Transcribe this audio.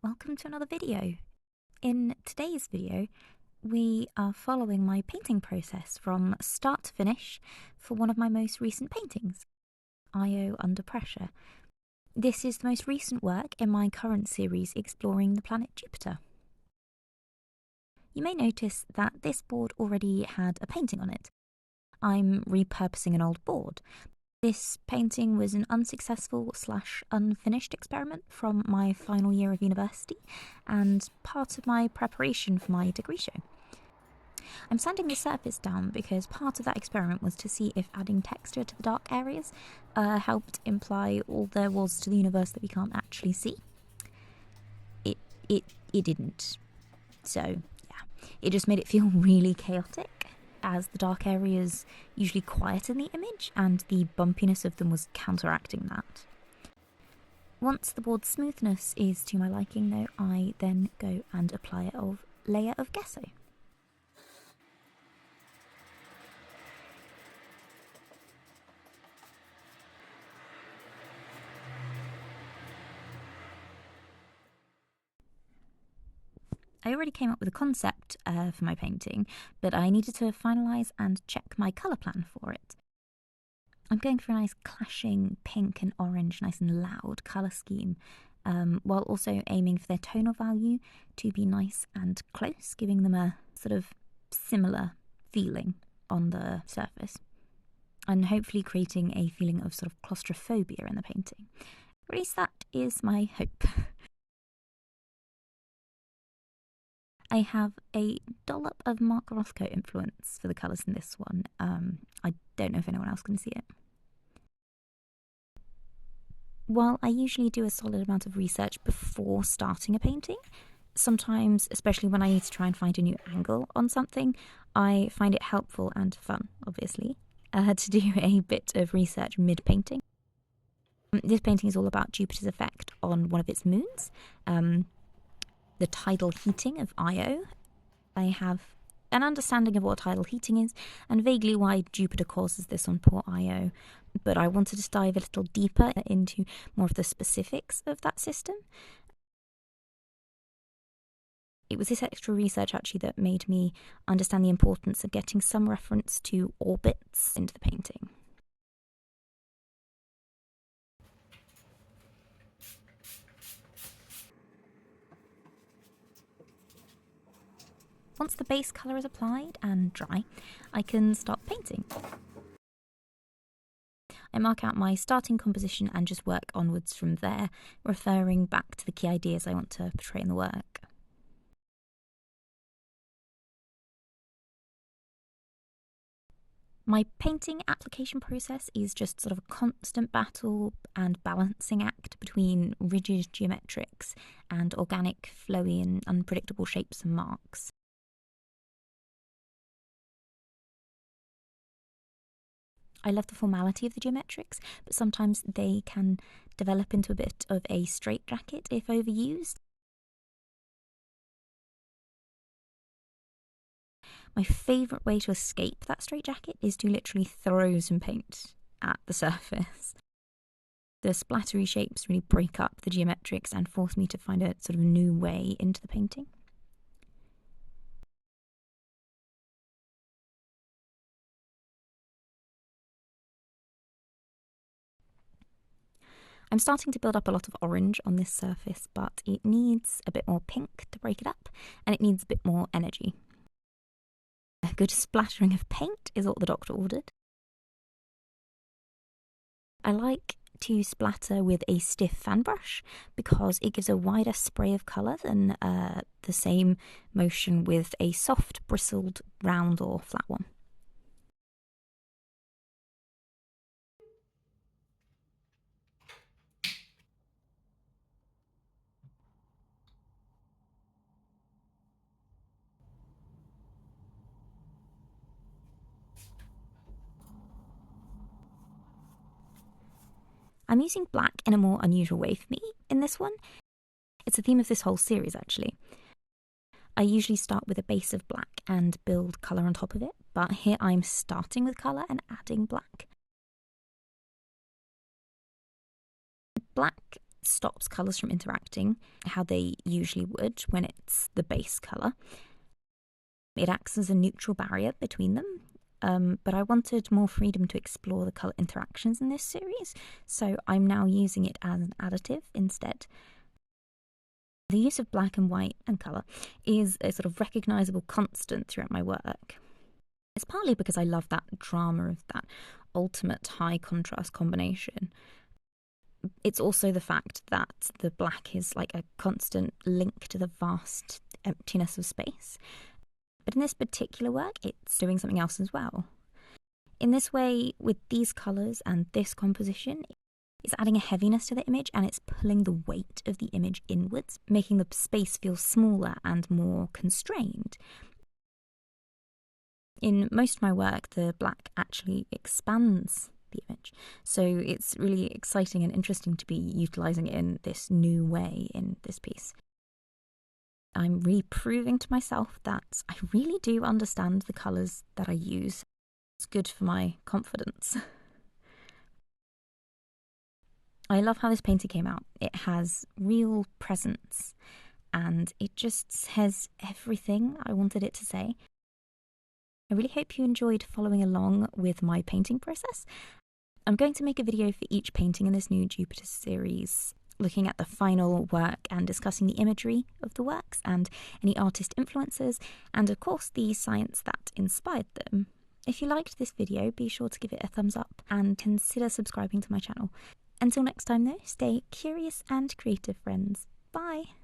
Welcome to another video. In today's video, we are following my painting process from start to finish for one of my most recent paintings, Io Under Pressure. This is the most recent work in my current series exploring the planet Jupiter. You may notice that this board already had a painting on it. I'm repurposing an old board. This painting was an unsuccessful/unfinished experiment from my final year of university and part of my preparation for my degree show. I'm sanding the surface down because part of that experiment was to see if adding texture to the dark areas helped imply all there was to the universe that we can't actually see. It didn't. So, yeah, it just made it feel really chaotic, as the dark areas usually quieten the image and the bumpiness of them was counteracting that. Once the board's smoothness is to my liking though, I then go and apply a layer of gesso. I already came up with a concept for my painting, but I needed to finalise and check my colour plan for it. I'm going for a nice clashing pink and orange, nice and loud colour scheme, while also aiming for their tonal value to be nice and close, giving them a sort of similar feeling on the surface, and hopefully creating a feeling of sort of claustrophobia in the painting. Or at least that is my hope. I have a dollop of Mark Rothko influence for the colours in this one. I don't know if anyone else can see it. While I usually do a solid amount of research before starting a painting, sometimes, especially when I need to try and find a new angle on something, I find it helpful and fun, obviously, to do a bit of research mid-painting. This painting is all about Jupiter's effect on one of its moons. The tidal heating of Io. I have an understanding of what tidal heating is and vaguely why Jupiter causes this on poor Io, but I wanted to dive a little deeper into more of the specifics of that system. It was this extra research actually that made me understand the importance of getting some reference to orbits into the painting. Once the base colour is applied and dry, I can start painting. I mark out my starting composition and just work onwards from there, referring back to the key ideas I want to portray in the work. My painting application process is just sort of a constant battle and balancing act between rigid geometrics and organic, flowy and unpredictable shapes and marks. I love the formality of the geometrics, but sometimes they can develop into a bit of a straitjacket if overused. My favourite way to escape that straitjacket is to literally throw some paint at the surface. The splattery shapes really break up the geometrics and force me to find a sort of new way into the painting. I'm starting to build up a lot of orange on this surface, but it needs a bit more pink to break it up, and it needs a bit more energy. A good splattering of paint is what the doctor ordered. I like to splatter with a stiff fan brush because it gives a wider spray of colour than the same motion with a soft, bristled, round or flat one. I'm using black in a more unusual way for me in this one. It's the theme of this whole series, actually. I usually start with a base of black and build colour on top of it, but here I'm starting with colour and adding black. Black stops colours from interacting how they usually would when it's the base colour. It acts as a neutral barrier between them, but I wanted more freedom to explore the colour interactions in this series, so I'm now using it as an additive instead. The use of black and white and colour is a sort of recognisable constant throughout my work. It's partly because I love that drama of that ultimate high contrast combination. It's also the fact that the black is like a constant link to the vast emptiness of space. But in this particular work, it's doing something else as well. In this way, with these colours and this composition, it's adding a heaviness to the image and it's pulling the weight of the image inwards, making the space feel smaller and more constrained. In most of my work, the black actually expands the image, so it's really exciting and interesting to be utilising it in this new way in this piece. I'm really proving to myself that I really do understand the colours that I use. It's good for my confidence. I love how this painting came out. It has real presence and it just says everything I wanted it to say. I really hope you enjoyed following along with my painting process. I'm going to make a video for each painting in this new Jupiter series, looking at the final work and discussing the imagery of the works and any artist influences, and of course the science that inspired them. If you liked this video, be sure to give it a thumbs up and consider subscribing to my channel. Until next time though, stay curious and creative, friends. Bye!